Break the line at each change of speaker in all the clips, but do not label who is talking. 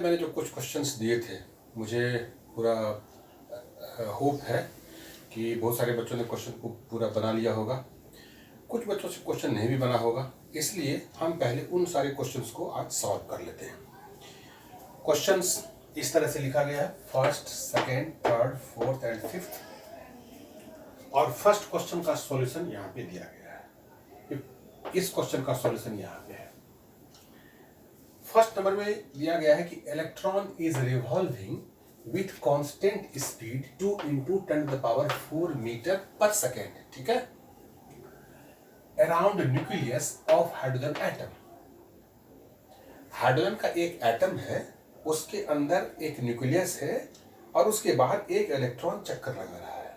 मैंने जो कुछ क्वेश्चंस दिए थे, मुझे पूरा होप है कि बहुत सारे बच्चों ने क्वेश्चन को पूरा बना लिया होगा। कुछ बच्चों से क्वेश्चन नहीं भी बना होगा, इसलिए हम पहले उन सारे क्वेश्चंस को आज सॉल्व कर लेते हैं। क्वेश्चंस इस तरह से लिखा गया है, first, second, third, fourth and fifth. और फर्स्ट क्वेश्चन का सॉल्यूशन यहाँ पे दिया गया है। इस क्वेश्चन का सॉल्यूशन यहाँ पे है। फर्स्ट नंबर में दिया गया है कि electron is revolving with constant speed 2 × 10⁴ metre पर सेकेंड, ठीक है, around nucleus of hydrogen atom. Hydrogen का एक एटम है, उसके अंदर एक न्यूक्लियस है और उसके बाहर एक इलेक्ट्रॉन चक्कर लगा रहा है।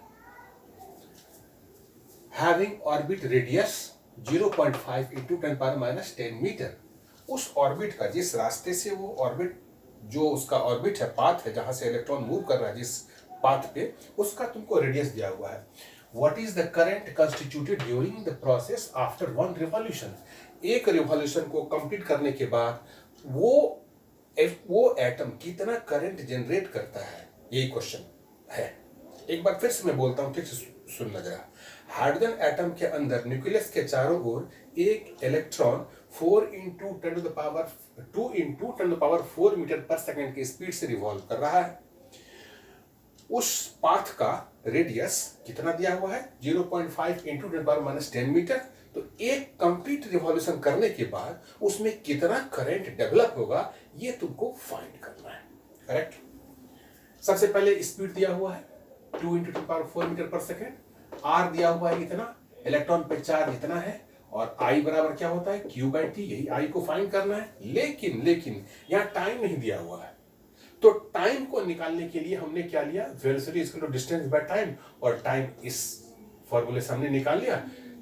Having orbit radius 0.5 × 10⁻⁻10 metre. उस ऑर्बिट का, जिस रास्ते से वो ऑर्बिट, जो उसका ऑर्बिट है, पाथ है, जहां से इलेक्ट्रॉन मूव कर रहा है, जिस पाथ पे, उसका तुमको रेडियस दिया हुआ है। What is the current constituted during the process after 1 revolution. एक रिवॉल्यूशन को कंप्लीट करने के बाद वो एटम कितना करंट जनरेट करता है, यही क्वेश्चन है। एक बार फिर से मैं बोलता हूं, ठीक से सुनना जरा। हाइड्रोजन एटम के अंदर न्यूक्लियस के चारों ओर एक इलेक्ट्रॉन 2 × 10⁴ मीटर पर सेकेंड की स्पीड से रिवॉल्व कर रहा है। उस पाथ का रेडियस कितना दिया हुआ है, 0.5 × 10⁻⁻10 मीटर। तो एक कंप्लीट रिवॉल्यूशन करने के बाद उसमें कितना करंट डेवलप होगा, ये तुमको फाइंड करना है। करेक्ट। सबसे पहले स्पीड दिया हुआ है 2 × 10⁴ मीटर पर सेकेंड। आर दिया हुआ है इतना, इलेक्ट्रॉन पे चार्ज इतना है, और आई बराबर क्या होता है, Q/T। यही आई को फाइंड करना है। लेकिन यहाँ टाइम नहीं दिया हुआ है, तो टाइम को निकालने के लिए हमने क्या लिया, velocity is equal to distance by time, और टाइम इस फॉर्मूले से हमने निकाल लिया।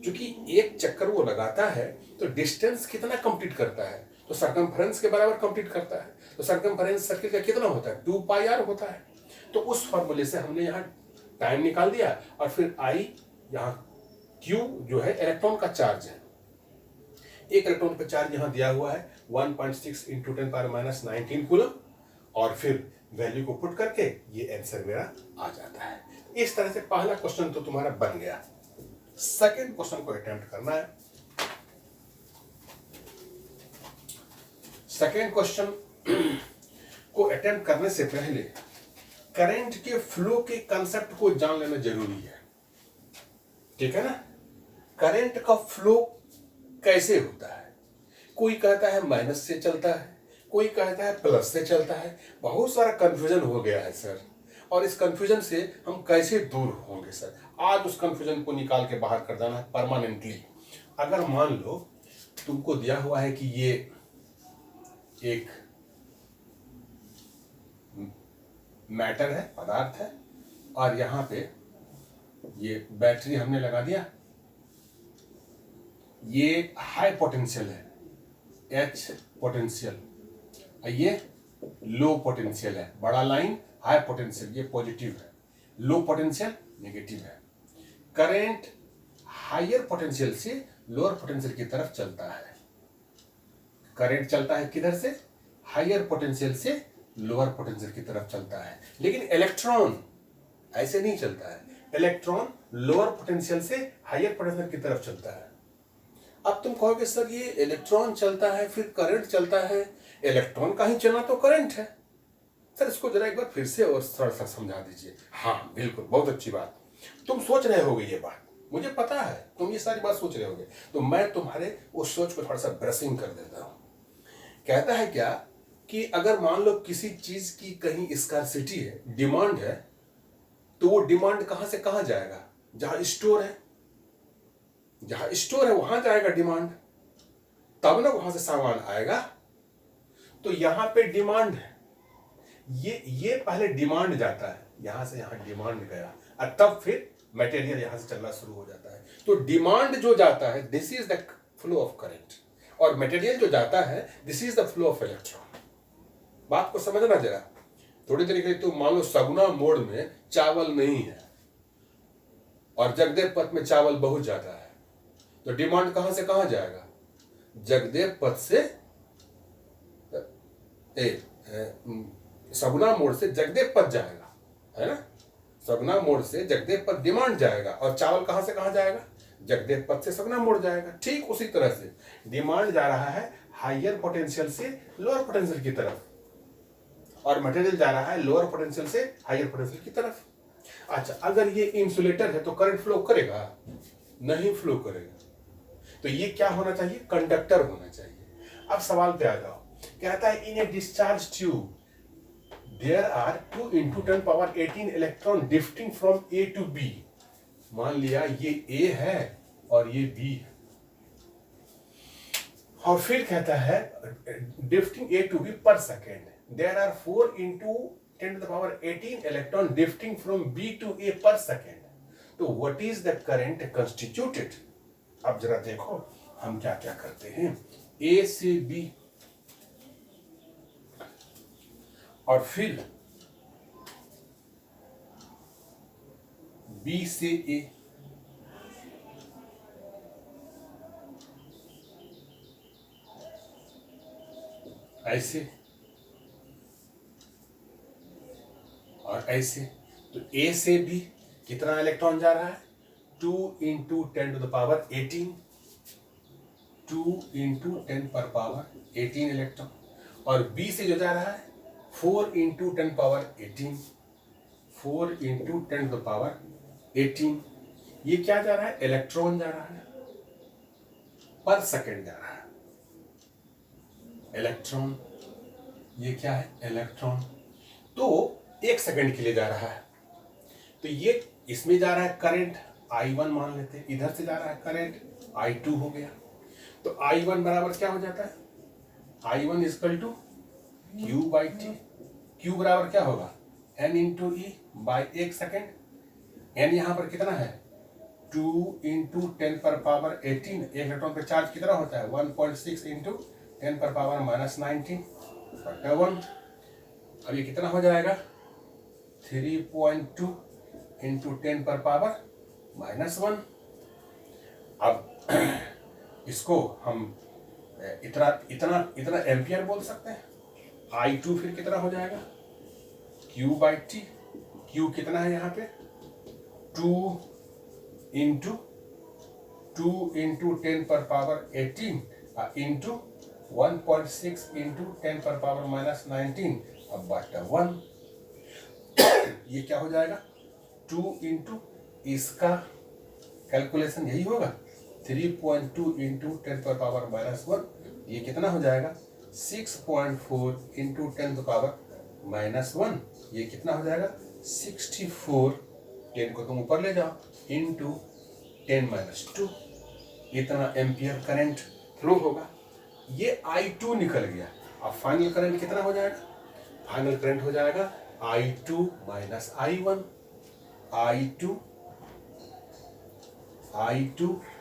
क्योंकि एक चक्कर वो लगाता है तो डिस्टेंस कितना कंप्लीट करता है, तो सर्कमफरेंस के बराबर कंप्लीट करता है। तो सर्कमफरेंस सर्किल का कितना होता है, 2πr होता है। तो उस फॉर्मूले से हमने यहाँ टाइम निकाल दिया, और फिर आई, यहाँ Q जो है इलेक्ट्रॉन का चार्ज है। एक इलेक्ट्रॉन का चार्ज यहाँ दिया हुआ है 1.6 × 10⁻⁹ कूलम, और फिर वैल्यू को पुट करके ये आंसर मेरा आ जाता है। इस तरह से पहला क्वेश्चन तो तुम्हारा बन गया। सेकंड क्वेश्चन को अटेम्प्ट करना है। सेकंड क्वेश्चन को अटेम्प्ट करने से पहले करंट के फ्लो के कंसेप्ट को जान लेना जरूरी है, ठीक है ना। करंट का फ्लो कैसे होता है, कोई कहता है माइनस से चलता है, कोई कहता है प्लस से चलता है। बहुत सारा कंफ्यूजन हो गया है सर, और इस कंफ्यूजन से हम कैसे दूर होंगे सर। आज उस कंफ्यूजन को निकाल के बाहर कर देना है परमानेंटली। अगर मान लो तुमको दिया हुआ है कि ये एक मैटर है, पदार्थ है, और यहाँ पे ये बैटरी हमने लगा दिया, ये हाई पोटेंशियल है, H पोटेंशियल, ये लो पोटेंशियल है। बड़ा लाइन हाई पोटेंशियल, ये पॉजिटिव है, लो पोटेंशियल नेगेटिव है। करंट हायर पोटेंशियल से लोअर पोटेंशियल की तरफ चलता है। करंट चलता है किधर से, हायर पोटेंशियल से लोअर पोटेंशियल की तरफ चलता है। लेकिन इलेक्ट्रॉन ऐसे नहीं चलता है, इलेक्ट्रॉन लोअर पोटेंशियल से हायर पोटेंशियल की तरफ चलता है। अब तुम कहोगे सर ये इलेक्ट्रॉन चलता है फिर करंट चलता है, इलेक्ट्रॉन का ही चलना तो करंट है। सर इसको जरा एक बार फिर से और थोड़ा सा समझा दीजिए। हाँ बिल्कुल, बहुत अच्छी बात। तुम सोच रहे होगे ये बात, मुझे पता है तुम ये सारी बात सोच रहे होगे, तो मैं तुम्हारे उस सोच को थोड़ा सा ब्रशिंग कर देता हूं। कहता है क्या कि अगर मान लो किसी चीज की कहीं स्कार्सिटी है, डिमांड है, तो वो डिमांड कहां से कहां जाएगा, जहां स्टोर है। जहां स्टोर है वहां जाएगा डिमांड, तब ना वहां से सामान आएगा। तो यहां पे डिमांड है, ये पहले डिमांड जाता है, यहां से यहां डिमांड गया, और तब फिर मटेरियल यहां से चलना शुरू हो जाता है। तो डिमांड जो जाता है, this is the flow of current, और मटेरियल जो जाता है, this is the flow of electron. बात को समझना जरा। थोड़ी देर के लिए तो मान लो सगुना मोड़ में चावल नहीं है और जगदेव पथ में चावल बहुत ज्यादा है, तो डिमांड कहां से कहां जाएगा, जगदेव पथ से सगुना मोड़ से जगदेव पथ जाएगा, है ना। सगुना मोड़ से जगदेव पथ डिमांड जाएगा, और चावल कहां से कहां जाएगा, जगदेव पथ से सगुना मोड़ जाएगा। ठीक उसी तरह से डिमांड जा रहा है हायर पोटेंशियल से लोअर पोटेंशियल की तरफ, और मटेरियल जा रहा है लोअर पोटेंशियल से हायर पोटेंशियल की तरफ। अच्छा, अगर ये इंसुलेटर है तो करंट फ्लो करेगा? नहीं फ्लो करेगा। तो ये क्या होना चाहिए, कंडक्टर होना चाहिए। अब सवाल पे आ जाओ, कहता है in a discharge tube there are 2 × 10⁻18 electron drifting from A to B. मान लिया ये ए है और ये बी है, और फिर कहता है drifting A to B per second, there are 4 × 10⁻18 electron drifting from B to A per second. तो what is the current constituted? अब जरा देखो हम क्या क्या करते हैं। ए से बी और फिर बी से ए, ऐसे और ऐसे। तो ए से बी कितना इलेक्ट्रॉन जा रहा है, 2 × 10⁻18, 2 × 10⁻18 इलेक्ट्रॉन। और बी से जो जा रहा है 4 × 10⁻18, 4 × 10⁻18। ये क्या जा रहा है, इलेक्ट्रॉन जा रहा है, पर सेकेंड जा रहा है इलेक्ट्रॉन। ये क्या है, इलेक्ट्रॉन। तो 1 सेकेंड के लिए जा रहा है। तो ये इसमें जा रहा है करंट I1 मान लेते हैं, इधर से जा रहा है करंट I2 हो गया। तो I1 बराबर क्या हो जाता है, I1 = Q/T। Q बराबर क्या होगा, N × E/1 सेकेंड। N यहाँ पर कितना है, 2 × 10⁻18। एक इलेक्ट्रॉन पे चार्ज कितना होता है, 1.6 × 10⁻−19 बटा 1। अब ये कितना हो जाएगा, 3.2 × 10⁻−1। अब इसको हम इतना इतना इतना एम्पियर बोल सकते हैं। I2 फिर कितना हो जाएगा, Q/T। Q कितना है यहाँ पे, 2 × 10⁻18 इंटू 1.6 × 10⁻−19 अब बटा 1। ये क्या हो जाएगा, 2 × इसका कैलकुलेशन यही होगा, 3.2 × 10⁻−1। ये कितना हो जाएगा, 6.4 × 10⁻−1। ये कितना हो जाएगा, 64। 10 को तुम ऊपर ले जाओ, इंटू 10⁻2। इतना एम्पियर करंट फ्लो होगा। ये I2 निकल गया। अब फाइनल करंट कितना हो जाएगा, फाइनल करंट हो जाएगा I2 - I1, I2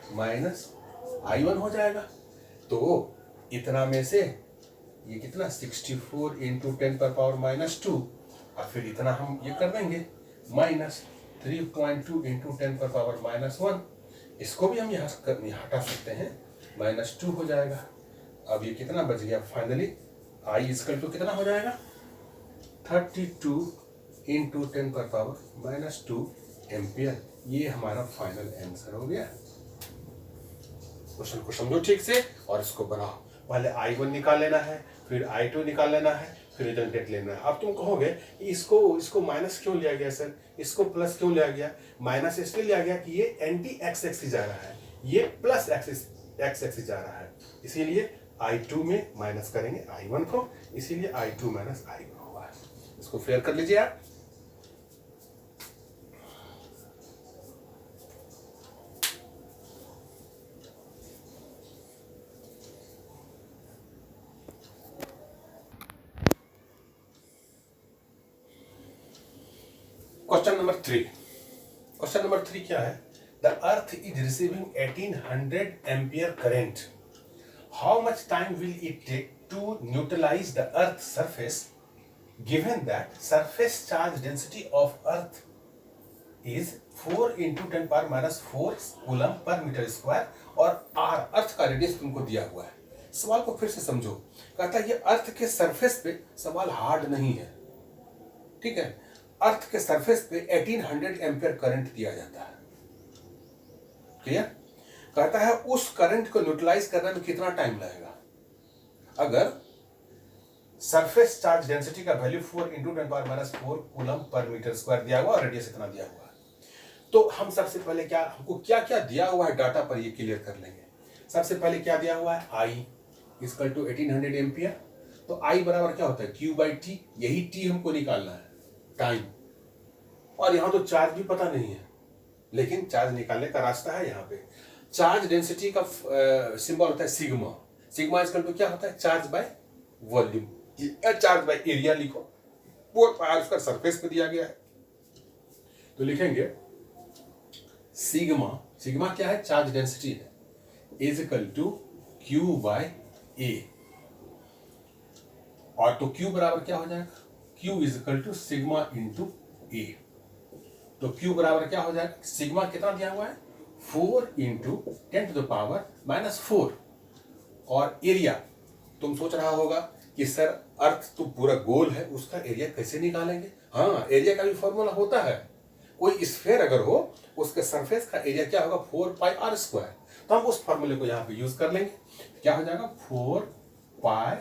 - I1 हो जाएगा। तो इतना में से ये कितना, 64 × 10⁻−2। और फिर इतना हम ये कर देंगे -3.2 × 10⁻−1। इसको भी हम यहाँ हटा सकते हैं, -2 हो जाएगा। अब ये कितना बच गया, फाइनली I = कितना हो जाएगा, 32 × 10⁻−2 एम्पियर। ये हमारा फाइनल आंसर हो गया। क्वेश्चन को समझो ठीक से और इसको बनाओ। पहले I1 निकाल लेना है, फिर I2 निकाल लेना है, फिर रिजल्टेंट लेना है। अब तुम कहोगे इसको माइनस क्यों लिया गया सर, इसको प्लस क्यों लिया गया? माइनस इसलिए लिया गया कि ये एंटी एक्स एक्सिस जा रहा है, ये प्लस एक्स एक्सिस जा रहा है, इसीलिए I2 में माइनस करेंगे I1 को, इसीलिए I2 - I1 होगा। इसको फेयर कर लीजिए आप। क्वेश्चन नंबर 3 क्या है? The earth is receiving 1800 ampere current. How much time will it take to neutralise the earth surface given that surface charge density of earth is 4 × 10⁻⁴ coulomb पर metre square और r earth का radius तुमको दिया हुआ है। सवाल को फिर से समझो। कहता है ये अर्थ के सरफेस पे, सवाल हार्ड नहीं है, ठीक है। अर्थ के सरफेस पे 1800 एम्पियर करंट दिया जाता है, क्लियर। कहता है उस करंट को न्यूट्रलाइज करने में कितना टाइम लगेगा। अगर सरफेस चार्ज डेंसिटी का वैल्यू 4 × 10⁻⁴ कूलम पर मीटर स्क्वायर दिया हुआ और रेडियस इतना दिया हुआ है, तो हम सबसे पहले क्या, हमको क्या क्या दिया हुआ है डाटा पर ये क्लियर कर लेंगे। सबसे पहले क्या दिया हुआ है, I = 1800 एम्पियर। तो I बराबर क्या होता है, Q/T, यही T हमको निकालना है, टाइम। और यहाँ तो चार्ज भी पता नहीं है, लेकिन चार्ज निकालने का रास्ता है यहाँ पे। चार्ज डेंसिटी का सिंबल होता है सिग्मा। सिग्मा = क्या होता है, charge by volume, charge by area लिखो, वो उसका सरफेस पे दिया गया है। तो लिखेंगे सिग्मा क्या है, चार्ज डेंसिटी है, = Q/A। और तो Q बराबर क्या हो जाएगा, Q = सिग्मा × A। तो Q बराबर क्या हो जाएगा, सिग्मा कितना दिया हुआ है, 4 × 10⁻⁴। और एरिया, तुम सोच रहा होगा कि सर अर्थ तो पूरा गोल है, उसका एरिया कैसे निकालेंगे। हाँ, एरिया का भी फॉर्मूला होता है। कोई स्फीयर अगर हो, उसके सरफेस का एरिया क्या होगा, 4πr²। तो हम उस फॉर्मूले को यहाँ पे यूज कर लेंगे। क्या हो जाएगा, 4πr²।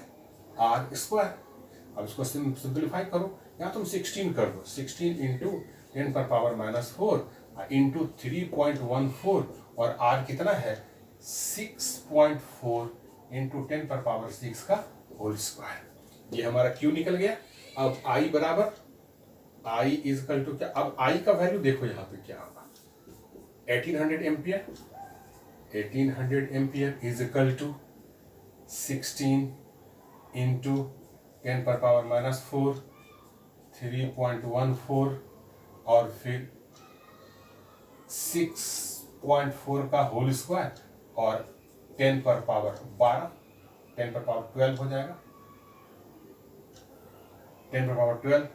अब इसको सिंप्लीफाई करो, यहाँ तुम 16 कर दो, 16 × 10⁻⁴ × 3.14, और r कितना है, 6.4 × 10⁻⁶ का होल स्क्वायर। ये हमारा Q निकल गया। अब I बराबर, I = क्या, अब I का वैल्यू देखो यहाँ पे क्या होगा, 1800 एम्पियर, 1800 एम्पियर = 16 × 10⁻⁴, 3.14, और फिर 6.4 का होल स्क्वायर, और 10⁻12, 10⁻12 हो जाएगा, 10⁻12।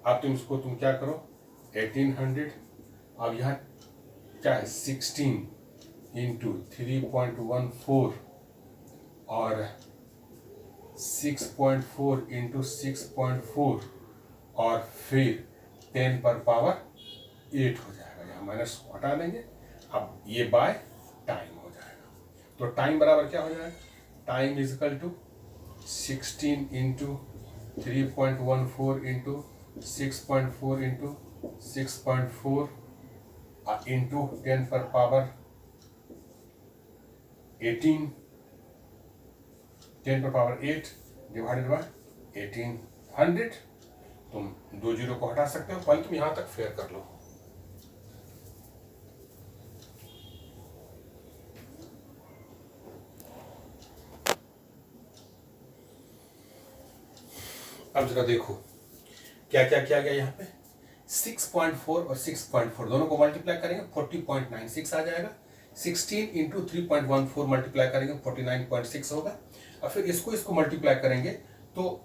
अब तुम इसको क्या करो, 1800, अब यहाँ क्या है, 16 × 3.14 और 6.4 × 6.4 और फिर 10⁻8 हो जाएगा। यहाँ माइनस हटा देंगे। अब ये बाय टाइम हो जाएगा। तो टाइम बराबर क्या हो जाएगा, टाइम = 16 × 3.14 × 6.4 × 6.4 × 10⁻18, 10⁸ डिवाइडेड बाय 1800। तुम 2 जीरो को हटा सकते हो, पहले तुम यहां तक फेयर कर लो। अब जरा देखो क्या क्या किया गया यहाँ पे, 6.4 और 6.4 दोनों को मल्टीप्लाई करेंगे 40.96 आ जाएगा। 16 × 3.14 मल्टीप्लाई करेंगे 49.6 होगा, और फिर इसको मल्टीप्लाई करेंगे तो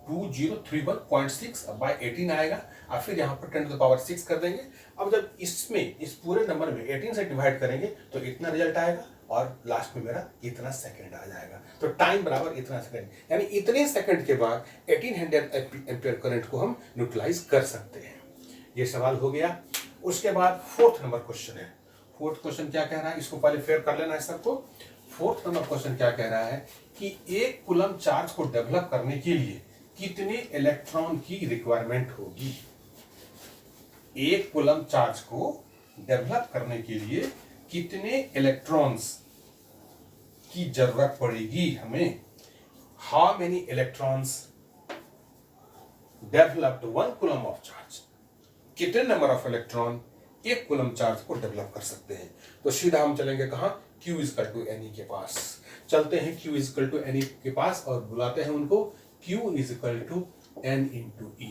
2031.6 बाय 18 आएगा, और फिर यहाँ पर 10⁻6 कर देंगे। अब जब इसमें इस पूरे नंबर में 18 से डिवाइड करेंगे तो इतना रिजल्ट आएगा, और लास्ट में मेरा इतना सेकंड आ जाएगा। तो टाइम बराबर इतना सेकंड, यानी इतने सेकंड के बाद 1800 एम्पियर करंट को हम न्यूट्रलाइज कर सकते हैं। ये सवाल हो गया। उसके बाद 4th नंबर क्वेश्चन है। 4th क्वेश्चन क्या कह रहा है, इसको पहले फेयर कर लेना है सबको। 4th नंबर क्वेश्चन क्या कह रहा है कि एक कूलम चार्ज को डेवलप करने के लिए कितने इलेक्ट्रॉन की रिक्वायरमेंट होगी। एक कूलम चार्ज को डेवलप करने के लिए कितने इलेक्ट्रॉन्स की जरूरत पड़ेगी हमें। How many electrons developed 1 coulomb of charge, कितने नंबर ऑफ इलेक्ट्रॉन एक कूलम चार्ज को डेवलप कर सकते हैं। तो सीधा हम चलेंगे कहां, Q = Ne के पास चलते हैं। Q = Ne के पास और बुलाते हैं उनको। Q = N × E।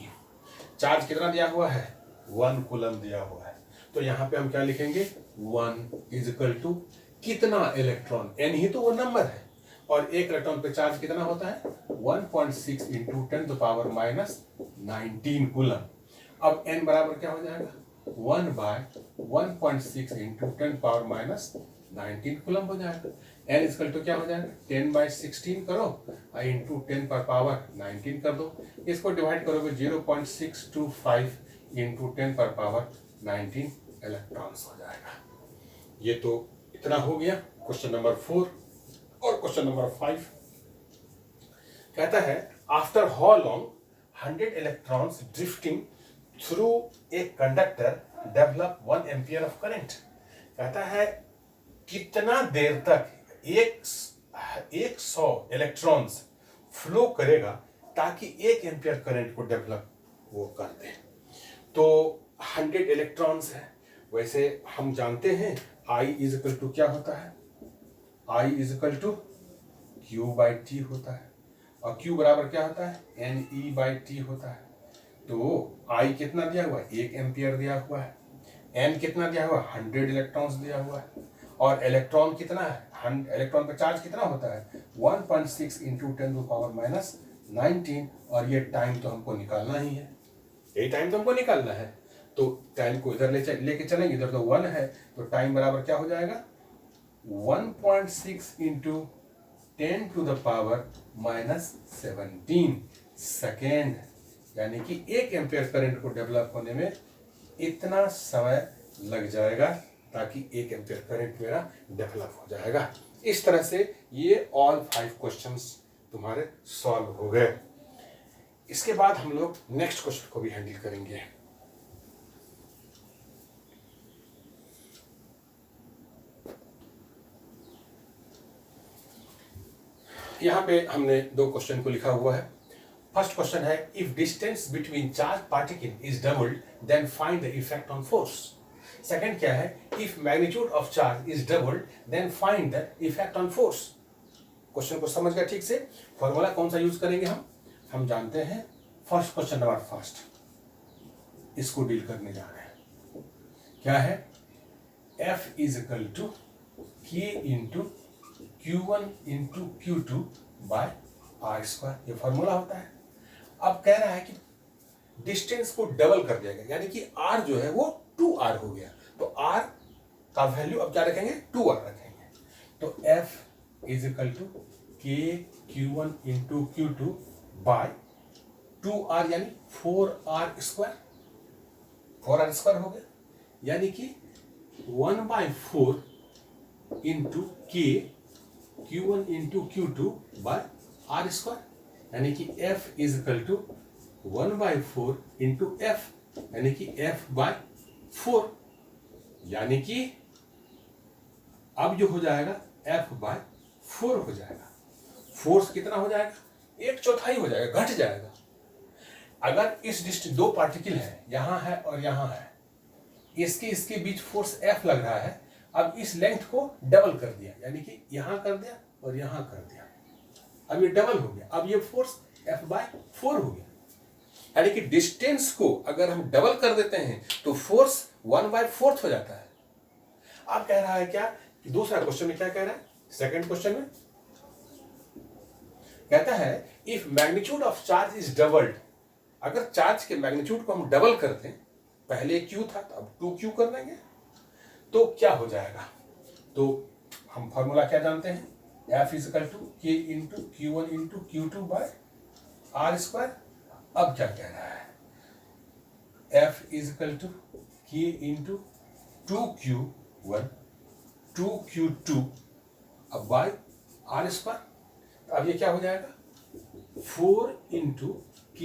चार्ज कितना दिया हुआ है, 1 कूलम दिया हुआ है। तो यहां पे हम क्या लिखेंगे, 1 = कितना इलेक्ट्रॉन, N ही तो वो नंबर है, और एक इलेक्ट्रॉन पे चार्ज कितना होता है, 1.6 × 10⁻19 कूलम। अब N बराबर क्या हो जाएगा, 1/1.6 × 10⁻19 कूलम हो जाएगा। n इजकल टू क्या हो जाएगा 10/16 करो इंटू 10 पर पावर 19 कर दो। इसको डिवाइड करोगे 0.625 इंटू 10 पर पावर 19 इलेक्ट्रॉन्स हो जाएगा। ये तो इतना हो गया क्वेश्चन नंबर 4। और क्वेश्चन नंबर 5 कहता है after how long 100 electrons drifting through a conductor develop 1 ampere of current. कहता है कितना देर तक 100 इलेक्ट्रॉन्स फ्लो करेगा ताकि 1 एम्पियर करंट को डेवलप वो कर दे। तो 100 इलेक्ट्रॉन्स है। वैसे हम जानते हैं I इज इक्वल टू क्या होता है, I is equal to Q/T होता है और Q बराबर क्या होता है NE/T होता है। तो I कितना दिया हुआ है 1 एम्पियर दिया हुआ है, N कितना दिया हुआ है 100 इलेक्ट्रॉन्स दिया हुआ है और इलेक्ट्रॉन कितना है इलेक्ट्रॉन का चार्ज कितना होता है 1.6 इंटू 10 टू पावर माइनस 19 और ये टाइम तो हमको निकालना ही है, यही टाइम तो हमको निकालना है। तो टाइम को इधर लेके चलेंगे, इधर तो 1 है तो टाइम बराबर क्या हो जाएगा 1.6 into 10 to the power minus 17 second, यानी कि 1 एम्पियर करंट को डेवलप होने में इतना समय लग जाएगा ताकि 1 एम्पियर करंट मेरा डेवलप हो जाएगा। इस तरह से ये ऑल 5 क्वेश्चंस तुम्हारे सॉल्व हो गए। इसके बाद हम लोग नेक्स्ट क्वेश्चन को भी हैंडल करेंगे। यहां पे हमने 2 क्वेश्चन को लिखा हुआ है। फर्स्ट क्वेश्चन है if distance between charge particle is doubled then find the effect on force. Second क्या है if magnitude of charge is doubled then find the effect on force. Question को समझ गया ठीक से। फॉर्मूला कौन सा यूज करेंगे हम जानते हैं फर्स्ट क्वेश्चन नंबर फर्स्ट, इसको डील करने जा रहे हैं। क्या है F is equal to K into Q1 into Q2 by R², ये फॉर्मूला होता है। अब कह रहा है कि डिस्टेंस को डबल कर दिया गया, यानी कि R जो है वो 2R हो गया, तो R का वैल्यू अब क्या रखेंगे 2R रखेंगे। तो F is equal to K Q1 into Q2 by 2R यानी 4R², 4R² हो गया, यानी कि 1/4 into K Q1 into Q2 by R², यानी कि F is equal to 1/4 into F, यानी कि F/4, यानी कि अब जो हो जाएगा F/4 हो जाएगा। फोर्स कितना हो जाएगा 1/4 हो जाएगा, घट जाएगा। अगर इस डिस्टेंस 2 पार्टिकल है, यहां है और यहां है, इसके बीच फोर्स F लग रहा है। अब इस लेंथ को डबल कर दिया, यानी कि यहां कर दिया और यहां कर दिया, अब ये डबल हो गया। अब ये फोर्स F/4 हो गया, यानी कि डिस्टेंस को अगर हम डबल कर देते हैं तो फोर्स 1/4 हो जाता है। अब कह रहा है क्या कि दूसरा क्वेश्चन में क्या कह रहा है, सेकंड क्वेश्चन में कहता है if magnitude of charge is doubled, अगर चार्ज के मैग्नीट्यूड को हम डबल कर दें, पहले Q था तो अब 2Q कर देंगे, तो क्या हो जाएगा। तो हम फॉर्मूला क्या जानते हैं F is equal to K into Q1 into Q2 by R²। अब क्या कह रहा है F is equal to K into 2Q1 2Q2 अब बाय R²। अब ये क्या हो जाएगा 4 into K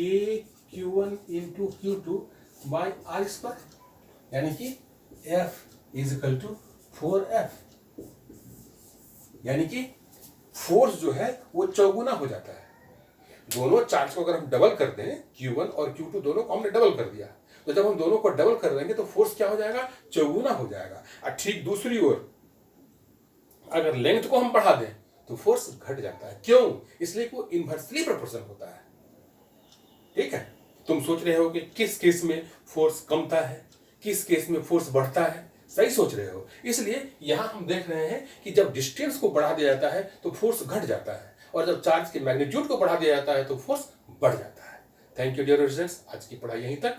Q1 into Q2 by R², यानी कि F is equal to 4F, यानी कि फोर्स जो है वो चौगुना हो जाता है। दोनों चार्ज को अगर हम डबल कर दें, Q1 और Q2 दोनों को हमने डबल कर दिया, तो जब हम दोनों को डबल कर देंगे तो फोर्स क्या हो जाएगा चौगुना हो जाएगा। और ठीक दूसरी ओर अगर लेंथ को हम बढ़ा दें तो फोर्स घट जाता है। क्यों? इसलिए कि वो इनवर्सली प्रोपोर्शनल होता है। ठीक है, तुम सोच रहे हो कि किस केस में फोर्स कमता है, किस केस में फोर्स बढ़ता है, सही सोच रहे हो। इसलिए यहां हम देख रहे हैं कि जब डिस्टेंस को बढ़ा दिया जाता है तो फोर्स घट जाता है, और जब चार्ज के मैग्नीट्यूड को बढ़ा दिया जाता है तो फोर्स बढ़ जाता है। थैंक यू डियर स्टूडेंट्स, आज की पढ़ाई यहीं तक।